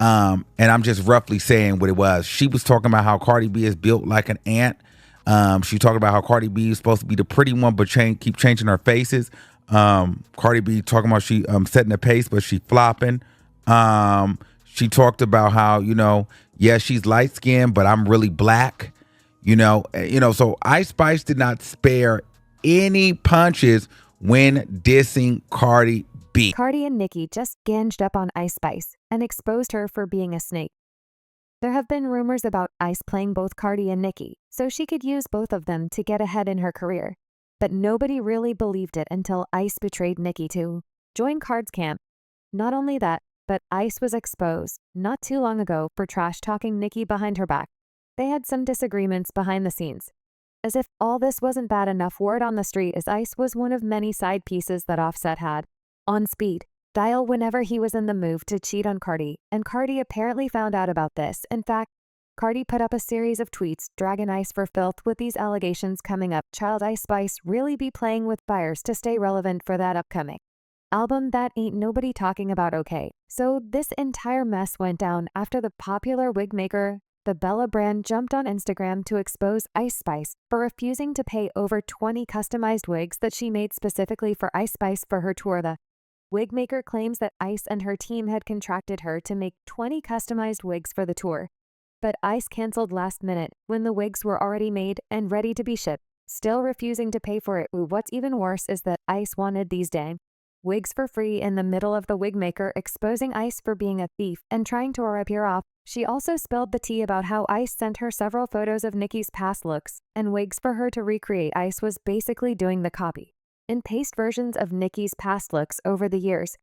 And I'm just roughly saying what it was. She was talking about how Cardi B is built like an ant. She talked about how Cardi B is supposed to be the pretty one, but keep changing her faces. Cardi B talking about she setting the pace, but she flopping. She talked about how, yeah, she's light skinned, but I'm really black. So Ice Spice did not spare any punches when dissing Cardi B. Cardi and Nicki just ganged up on Ice Spice and exposed her for being a snake. There have been rumors about Ice playing both Cardi and Nicki, so she could use both of them to get ahead in her career. But nobody really believed it until Ice betrayed Nicki to join Card's camp. Not only that, but Ice was exposed not too long ago for trash-talking Nicki behind her back. They had some disagreements behind the scenes. As if all this wasn't bad enough, word on the street is Ice was one of many side pieces that Offset had on speed dial whenever he was in the mood to cheat on Cardi, and Cardi apparently found out about this. In fact, Cardi put up a series of tweets dragging Ice for filth with these allegations coming up. Child Ice Spice really be playing with fires to stay relevant for that upcoming album that ain't nobody talking about, okay? So this entire mess went down after the popular wig maker, the Bella brand, jumped on Instagram to expose Ice Spice for refusing to pay over 20 customized wigs that she made specifically for Ice Spice for her tour. The wig maker claims that Ice and her team had contracted her to make 20 customized wigs for the tour. But Ice canceled last minute when the wigs were already made and ready to be shipped, still refusing to pay for it. What's even worse is that Ice wanted these dang wigs for free in the middle of the wig maker exposing Ice for being a thief and trying to appear off. She also spilled the tea about how Ice sent her several photos of Nicki's past looks and wigs for her to recreate. Ice was basically doing the copy and paste versions of Nicki's past looks over the years.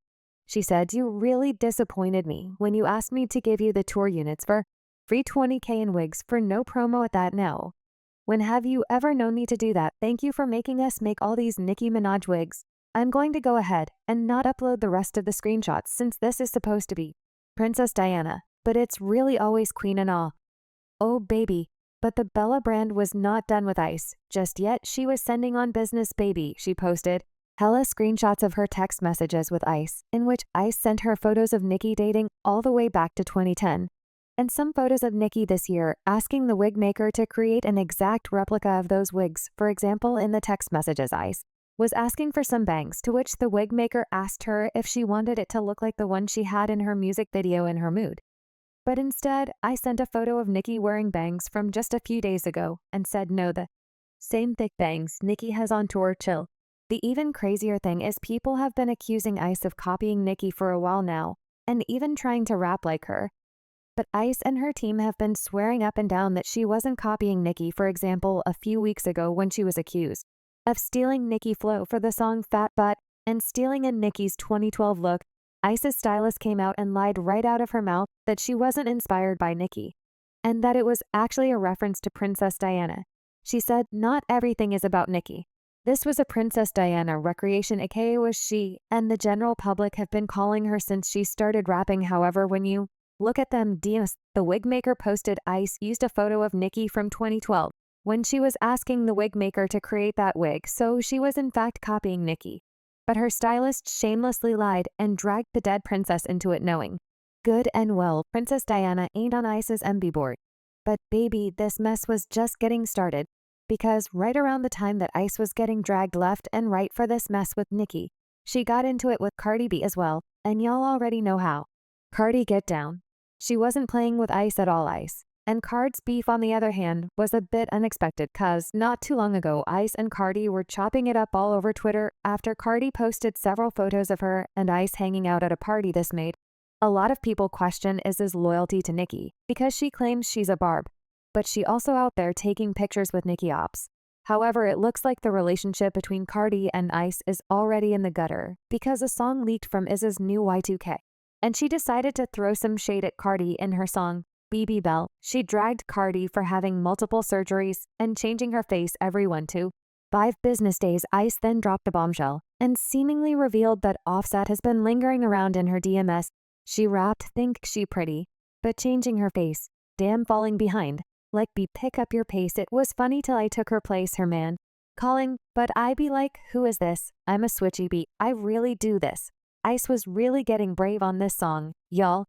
She said, "You really disappointed me when you asked me to give you the tour units for free 20K in wigs for no promo at that now. When have you ever known me to do that? Thank you for making us make all these Nicki Minaj wigs. I'm going to go ahead and not upload the rest of the screenshots since this is supposed to be Princess Diana, but it's really always Queen and all. Oh baby." But the Bella brand was not done with Ice just yet. She was sending on business, baby. She posted hella screenshots of her text messages with Ice, in which Ice sent her photos of Nicki dating all the way back to 2010. And some photos of Nicki this year, asking the wig maker to create an exact replica of those wigs. For example, in the text messages, Ice was asking for some bangs, to which the wig maker asked her if she wanted it to look like the one she had in her music video In Her Mood. But instead, I sent a photo of Nicki wearing bangs from just a few days ago and said no, the same thick bangs Nicki has on tour, chill. The even crazier thing is people have been accusing Ice of copying Nicki for a while now, and even trying to rap like her. But Ice and her team have been swearing up and down that she wasn't copying Nicki. For example, a few weeks ago when she was accused of stealing Nicki flow for the song Fat Butt and stealing in Nicki's 2012 look, Ice's stylist came out and lied right out of her mouth that she wasn't inspired by Nicki, and that it was actually a reference to Princess Diana. She said, "Not everything is about Nicki. This was a Princess Diana recreation, aka was she, and the general public have been calling her since she started rapping. However, when you look at them DMs, the wig maker posted Ice used a photo of Nicki from 2012 when she was asking the wig maker to create that wig, so she was in fact copying Nicki. But her stylist shamelessly lied and dragged the dead princess into it, knowing good and well Princess Diana ain't on Ice's MB board. But baby, this mess was just getting started, because right around the time that Ice was getting dragged left and right for this mess with Nicki, she got into it with Cardi B as well, and y'all already know how Cardi get down. She wasn't playing with Ice at all. Ice and Card's beef, on the other hand, was a bit unexpected, cause not too long ago Ice and Cardi were chopping it up all over Twitter after Cardi posted several photos of her and Ice hanging out at a party. This made a lot of people question Iz's loyalty to Nicki, because she claims she's a barb, but she also out there taking pictures with Nicki ops. However, it looks like the relationship between Cardi and Ice is already in the gutter, because a song leaked from Iz's new Y2K, and she decided to throw some shade at Cardi in her song BB Bell. She dragged Cardi for having multiple surgeries and changing her face every 1 to 5 business days. Ice then dropped the bombshell and seemingly revealed that Offset has been lingering around in her DMs. She rapped "Think She Pretty," but changing her face, damn falling behind, like be pick up your pace. It was funny till I took her place, her man calling, but I be like, who is this? I'm a switchy beat, I really do this. Ice was really getting brave on this song, y'all.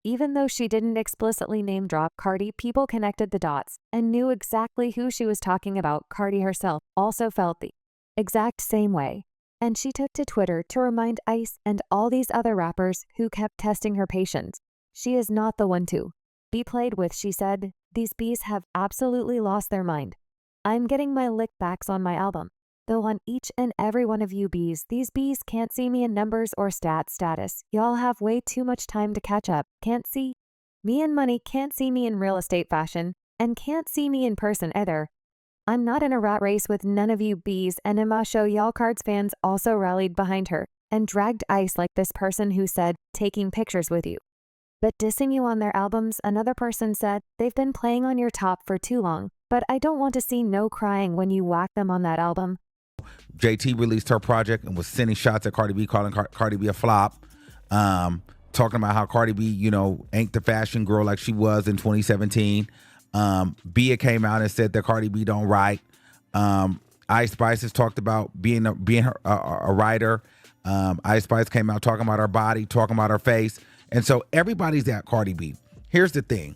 Even though she didn't explicitly name drop Cardi, people connected the dots and knew exactly who she was talking about. Cardi herself also felt the exact same way. And she took to Twitter to remind Ice and all these other rappers who kept testing her patience. She is not the one to be played with, she said. These bees have absolutely lost their mind. I'm getting my lick backs on my album. Though on each and every one of you bees, these bees can't see me in numbers or status. Y'all have way too much time to catch up. Can't see me in money, can't see me in real estate fashion, and can't see me in person either. I'm not in a rat race with none of you bees, and Emma show y'all Cards fans also rallied behind her and dragged Ice like this person who said, taking pictures with you. But dissing you on their albums, another person said, they've been playing on your top for too long, but I don't want to see no crying when you whack them on that album. JT released her project and was sending shots at Cardi B, calling Cardi B a flop, talking about how Cardi B, ain't the fashion girl like she was in 2017. Bia came out and said that Cardi B don't write. Ice Spice has talked about being a writer. Ice Spice came out talking about her body, talking about her face. And so everybody's at Cardi B. Here's the thing.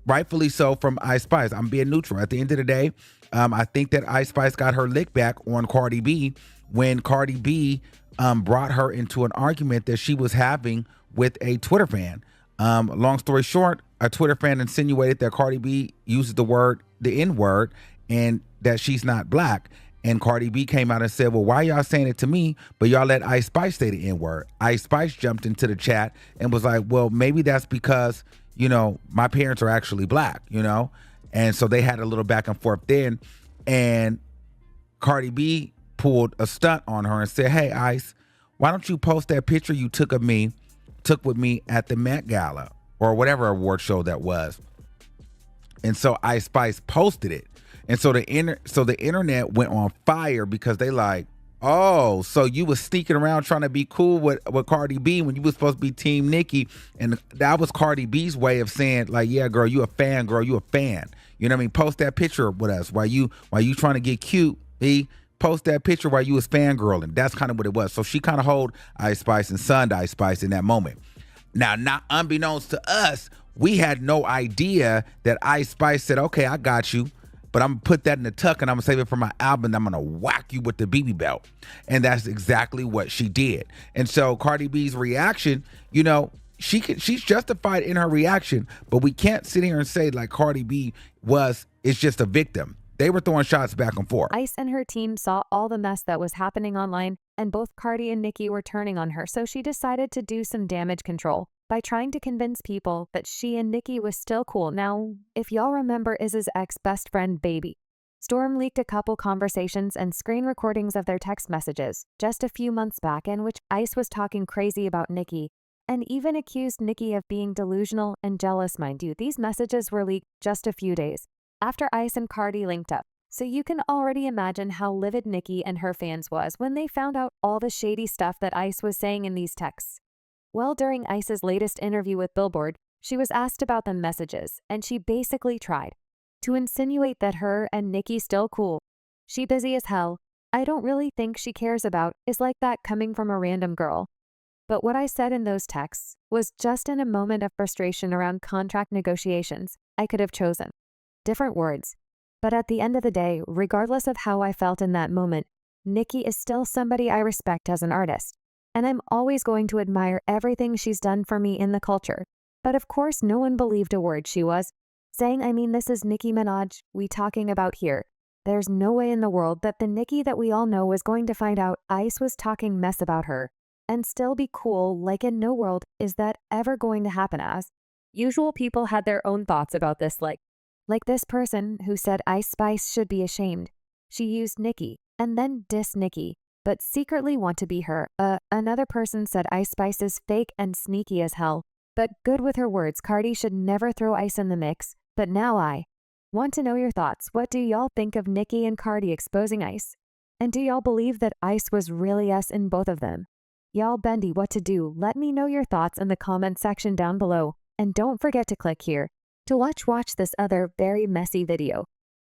Rightfully so from Ice Spice. I'm being neutral. At the end of the day, I think that Ice Spice got her lick back on Cardi B when Cardi B brought her into an argument that she was having with a Twitter fan. Long story short, a Twitter fan insinuated that Cardi B uses the N-word, and that she's not black. And Cardi B came out and said, well, why y'all saying it to me, but y'all let Ice Spice say the N-word? Ice Spice jumped into the chat and was like, well, maybe that's because, my parents are actually black, And so they had a little back and forth then. And Cardi B pulled a stunt on her and said, hey, Ice, why don't you post that picture you took with me at the Met Gala or whatever award show that was? And so Ice Spice posted it. And so the internet went on fire because they like, oh, so you was sneaking around trying to be cool with Cardi B when you was supposed to be Team Nicki. And that was Cardi B's way of saying, like, yeah, girl, you a fan, girl, you a fan. You know what I mean? Post that picture with us while you trying to get cute, B. Post that picture while you was fangirling. That's kind of what it was. So she kind of hold Ice Spice and sunned Ice Spice in that moment. Now, not unbeknownst to us, we had no idea that Ice Spice said, okay, I got you, but I'm going to put that in the tuck and I'm going to save it for my album and I'm going to whack you with the BB belt. And that's exactly what she did. And so Cardi B's reaction, she's justified in her reaction, but we can't sit here and say like Cardi B is just a victim. They were throwing shots back and forth. Ice and her team saw all the mess that was happening online, and both Cardi and Nicki were turning on her, so she decided to do some damage control by trying to convince people that she and Nicki was still cool. Now, if y'all remember Iz's ex-best friend, Baby, Storm leaked a couple conversations and screen recordings of their text messages just a few months back in which Ice was talking crazy about Nicki and even accused Nicki of being delusional and jealous. Mind you, these messages were leaked just a few days after Ice and Cardi linked up. So you can already imagine how livid Nicki and her fans was when they found out all the shady stuff that Ice was saying in these texts. Well, during Ice's latest interview with Billboard, she was asked about the messages, and she basically tried to insinuate that her and Nicki still cool. She busy as hell. I don't really think she cares about is like that coming from a random girl. But what I said in those texts was just in a moment of frustration around contract negotiations. I could have chosen different words. But at the end of the day, regardless of how I felt in that moment, Nicki is still somebody I respect as an artist. And I'm always going to admire everything she's done for me in the culture. But of course, no one believed a word she was saying. I mean, this is Nicki Minaj we talking about here. There's no way in the world that the Nicki that we all know was going to find out Ice was talking mess about her and still be cool. Like, in no world is that ever going to happen. As usual, people had their own thoughts about this, like this person who said Ice Spice should be ashamed. She used Nicki and then diss Nicki, but secretly want to be her. Another person said Ice Spice is fake and sneaky as hell, but good with her words. Cardi should never throw Ice in the mix. But now I want to know your thoughts. What do y'all think of Nicki and Cardi exposing Ice? And do y'all believe that Ice was really us in both of them? Y'all bendy what to do. Let me know your thoughts in the comment section down below. And don't forget to click here to watch this other very messy video.